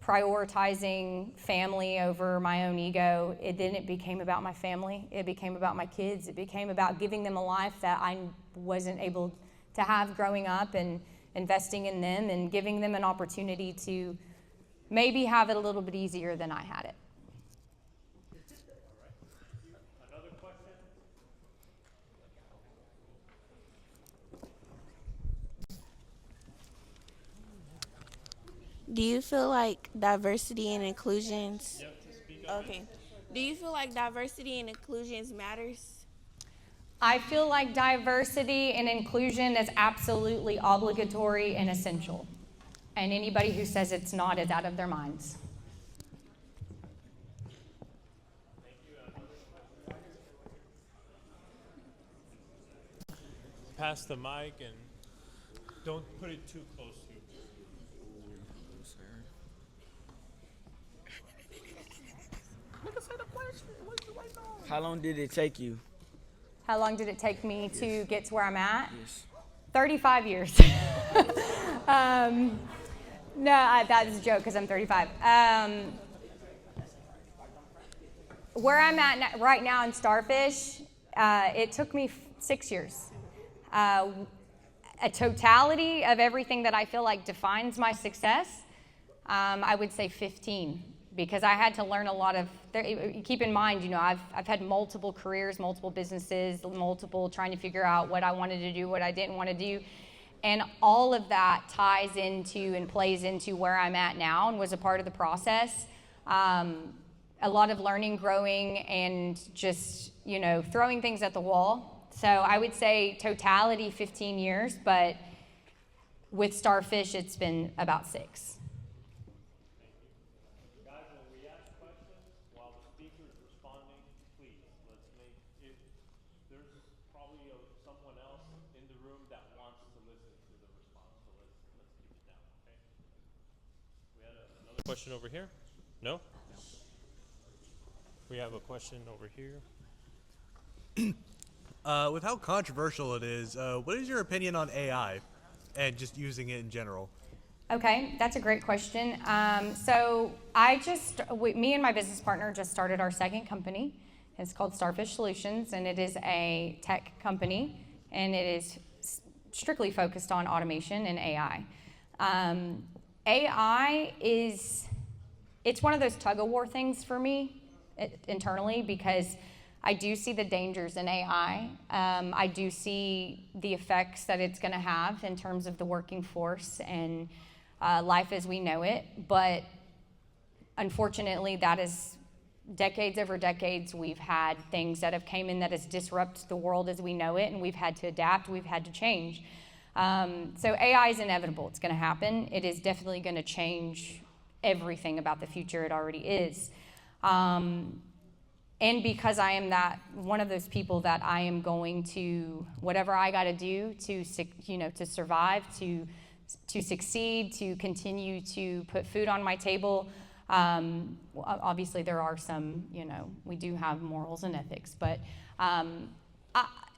prioritizing family over my own ego, it became about my family. It became about my kids. It became about giving them a life that I wasn't able to have growing up, and investing in them and giving them an opportunity to maybe have it a little bit easier than I had it. Another question? Do you feel like diversity and inclusions? Yep, speak up. Okay. Do you feel like diversity and inclusions matters? I feel like diversity and inclusion is absolutely obligatory and essential. And anybody who says it's not is out of their minds. Pass the mic and don't put it too close to you. How long did it take you? How long did it take me to get to where I'm at? Yes. 35 years. No, that is a joke because I'm 35. Where I'm at right now in Starfish, it took me 6 years. A totality of everything that I feel like defines my success, I would say 15. Because I had to learn a lot of, keep in mind, you know, I've had multiple careers, multiple businesses, trying to figure out what I wanted to do, what I didn't want to do. And all of that ties into and plays into where I'm at now and was a part of the process. A lot of learning, growing, and just, you know, throwing things at the wall. So I would say totality 15 years, but with Starfish, it's been about 6. Guys, when we ask questions, Question over here? No? We have a question over here. With how controversial it is, what is your opinion on AI and just using it in general? Okay, that's a great question. Me and my business partner just started our second company. It's called Starfish Solutions, and it is a tech company, and it is strictly focused on automation and AI. AI it's one of those tug-of-war things for me internally, because I do see the dangers in AI. I do see the effects that it's going to have in terms of the working force and life as we know it. But unfortunately, that is decades over decades. We've had things that have came in that has disrupted the world as we know it, and we've had to adapt. We've had to change. So AI is inevitable. It's going to happen. It is definitely going to change everything about the future. It already is. And because I am one of those people that I am going to, whatever I got to do to survive, to succeed, to continue to put food on my table. Obviously there are some, we do have morals and ethics, but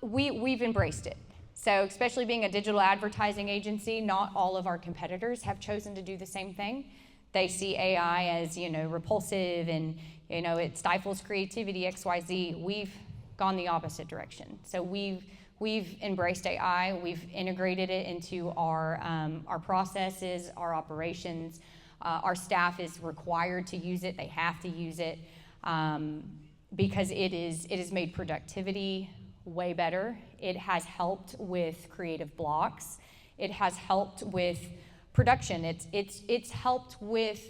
we've embraced it. So especially being a digital advertising agency, not all of our competitors have chosen to do the same thing. They see AI as, repulsive and, it stifles creativity, XYZ. We've gone the opposite direction. So we've embraced AI. We've integrated it into our processes, our operations. Our staff is required to use it. They have to use it because it has made productivity way better. It has helped with creative blocks. It has helped with production. It's helped with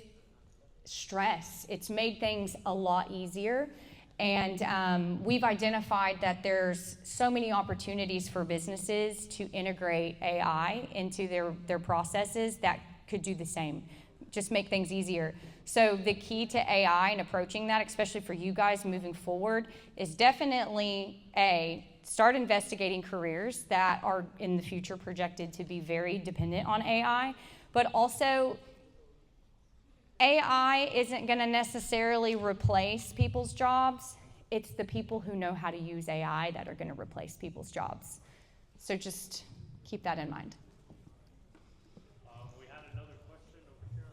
stress. It's made things a lot easier. And we've identified that there's so many opportunities for businesses to integrate AI into their processes that could do the same, just make things easier. So the key to AI and approaching that, especially for you guys moving forward, is definitely start investigating careers that are in the future projected to be very dependent on AI, but also AI isn't going to necessarily replace people's jobs. It's the people who know how to use AI that are going to replace people's jobs. So just keep that in mind. We had another question over here.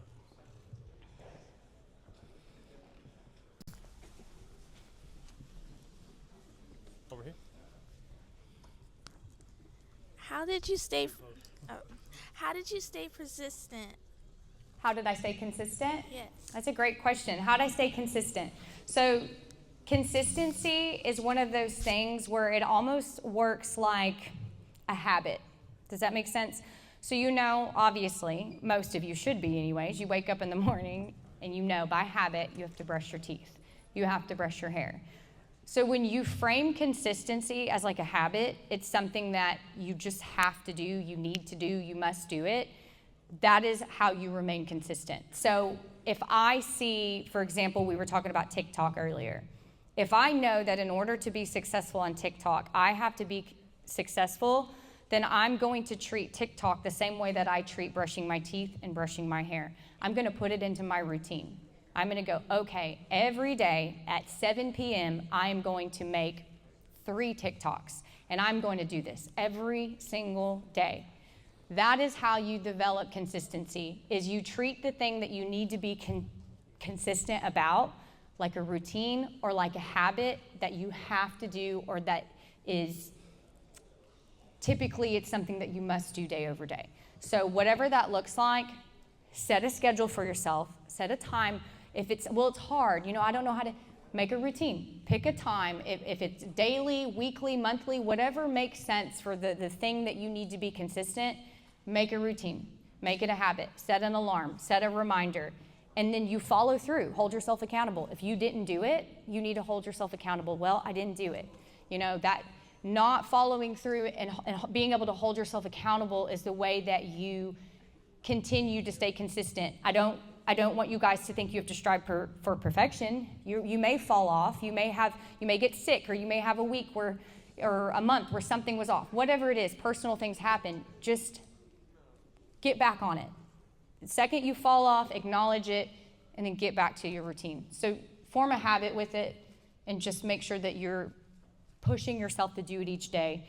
Over here. How did you stay persistent? How did I stay consistent? Yes. That's a great question. How did I stay consistent? So consistency is one of those things where it almost works like a habit. Does that make sense? So obviously, most of you should be anyways, you wake up in the morning and by habit you have to brush your teeth. You have to brush your hair. So when you frame consistency as like a habit, it's something that you just have to do, you need to do, you must do it. That is how you remain consistent. So if I see, for example, we were talking about TikTok earlier. If I know that in order to be successful on TikTok, I have to be successful, then I'm going to treat TikTok the same way that I treat brushing my teeth and brushing my hair. I'm going to put it into my routine. I'm going to go, okay, every day at 7 p.m., I am going to make 3 TikToks, and I'm going to do this every single day. That is how you develop consistency, is you treat the thing that you need to be consistent about like a routine or like a habit that you have to do, or that is typically it's something that you must do day over day. So whatever that looks like, set a schedule for yourself, set a time. If it's hard, I don't know how to make a routine. Pick a time. If it's daily, weekly, monthly, whatever makes sense for the thing that you need to be consistent, make a routine. Make it a habit. Set an alarm. Set a reminder. And then you follow through. Hold yourself accountable. If you didn't do it, you need to hold yourself accountable. Well, I didn't do it. That not following through and being able to hold yourself accountable is the way that you continue to stay consistent. I don't want you guys to think you have to strive for perfection. You may fall off. You may get sick, or you may have a week or a month where something was off. Whatever it is, personal things happen. Just get back on it. The second you fall off, acknowledge it, and then get back to your routine. So form a habit with it and just make sure that you're pushing yourself to do it each day,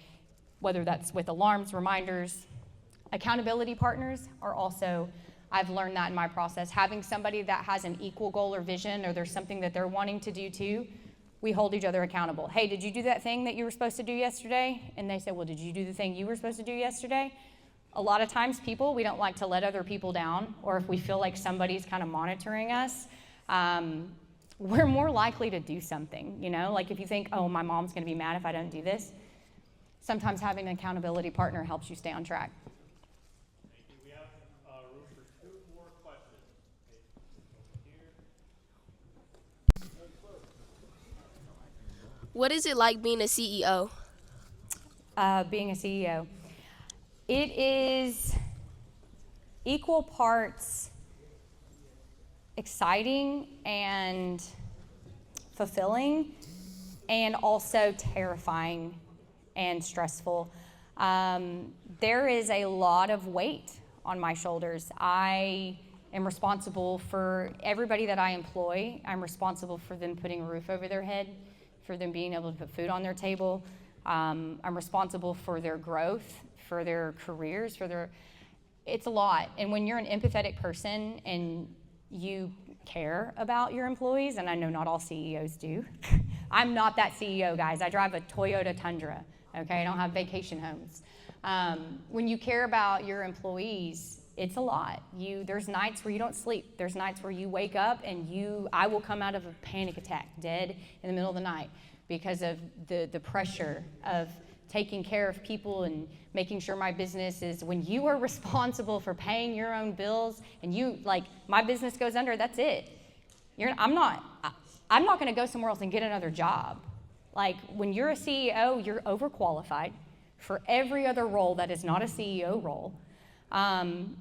whether that's with alarms, reminders. Accountability partners are also, I've learned that in my process, having somebody that has an equal goal or vision, or there's something that they're wanting to do too, we hold each other accountable. Hey, did you do that thing that you were supposed to do yesterday? And they say, well, did you do the thing you were supposed to do yesterday? A lot of times we don't like to let other people down, or if we feel like somebody's kind of monitoring us, we're more likely to do something, you know? Like if you think, oh, my mom's gonna be mad if I don't do this, sometimes having an accountability partner helps you stay on track. Thank you. We have room for 2 more questions. Over here. What is it like being a CEO? Being a CEO. It is equal parts exciting and fulfilling, and also terrifying and stressful. There is a lot of weight on my shoulders. I am responsible for everybody that I employ. I'm responsible for them putting a roof over their head, for them being able to put food on their table. I'm responsible for their growth, for their careers, it's a lot. And when you're an empathetic person and you care about your employees, and I know not all CEOs do. I'm not that CEO, guys. I drive a Toyota Tundra, okay? I don't have vacation homes. When you care about your employees, it's a lot. There's nights where you don't sleep. There's nights where you wake up and I will come out of a panic attack, dead in the middle of the night, because of the pressure of taking care of people and making sure my business is, when you are responsible for paying your own bills and my business goes under, that's it. I'm not going to go somewhere else and get another job. Like when you're a CEO, you're overqualified for every other role that is not a CEO role. And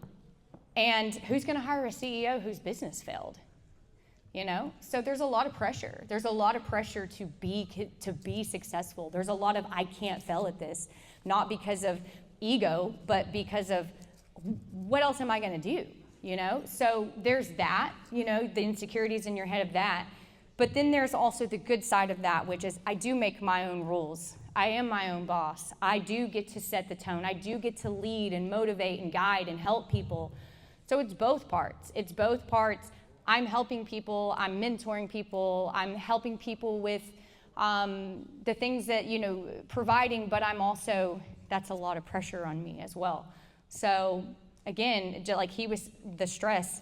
who's going to hire a CEO whose business failed? You know, so there's a lot of pressure. There's a lot of pressure to be successful. There's a lot of I can't fail at this, not because of ego, but because of what else am I going to do? You know, so there's that. You know, the insecurities in your head of that. But then there's also the good side of that, which is I do make my own rules. I am my own boss. I do get to set the tone. I do get to lead and motivate and guide and help people. So it's both parts. It's both parts. I'm helping people, I'm mentoring people, I'm helping people with the things that, providing, but that's a lot of pressure on me as well. So again, like the stress,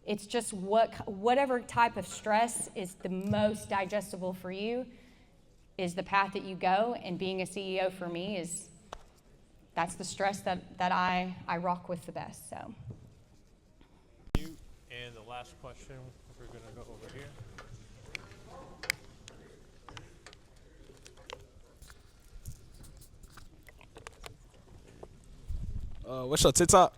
it's just whatever type of stress is the most digestible for you is the path that you go, and being a CEO for me that's the stress that I rock with the best, so. And the last question, we're going to go over here. What's your TikTok?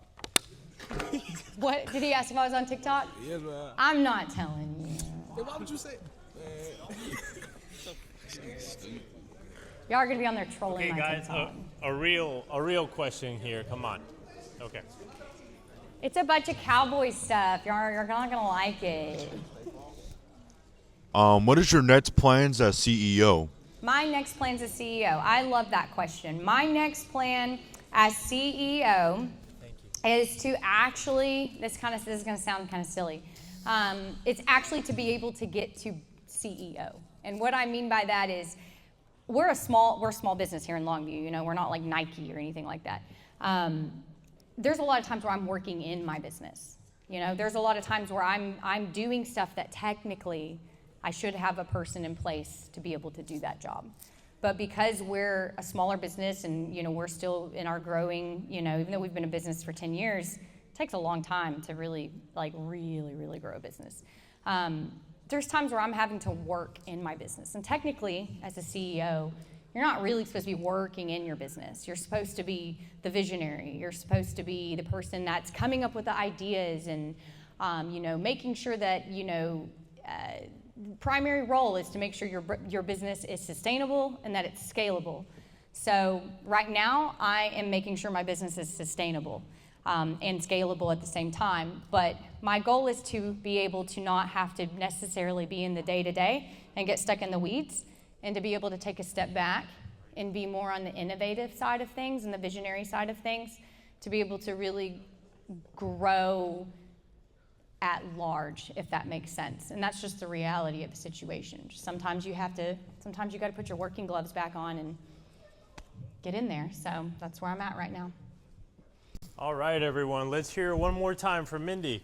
What? Did he ask if I was on TikTok? Yes, man. I'm not telling you. Hey, why would you say? Y'all are going to be on there trolling Okay, my guys, TikTok. a real question here. Come on. Okay. It's a bunch of cowboy stuff. You're not going to like it. What is your next plans as CEO? My next plan as CEO. I love that question. My next plan as CEO is to actually, this is going to sound kind of silly. It's actually to be able to get to CEO. And what I mean by that is we're a small business here in Longview. We're not like Nike or anything like that. There's a lot of times where I'm working in my business. There's a lot of times where I'm doing stuff that technically I should have a person in place to be able to do that job. But because we're a smaller business and, we're still in our growing, even though we've been in business for 10 years, it takes a long time to really grow a business. There's times where I'm having to work in my business. And technically, as a CEO, you're not really supposed to be working in your business. You're supposed to be the visionary. You're supposed to be the person that's coming up with the ideas and, making sure that, primary role is to make sure your business is sustainable and that it's scalable. So right now, I am making sure my business is sustainable. and scalable at the same time. But my goal is to be able to not have to necessarily be in the day-to-day and get stuck in the weeds, and to be able to take a step back and be more on the innovative side of things and the visionary side of things, to be able to really grow at large, if that makes sense. And that's just the reality of the situation. Sometimes you got to put your working gloves back on and get in there. So that's where I'm at right now. All right, everyone, let's hear it one more time from Mindy.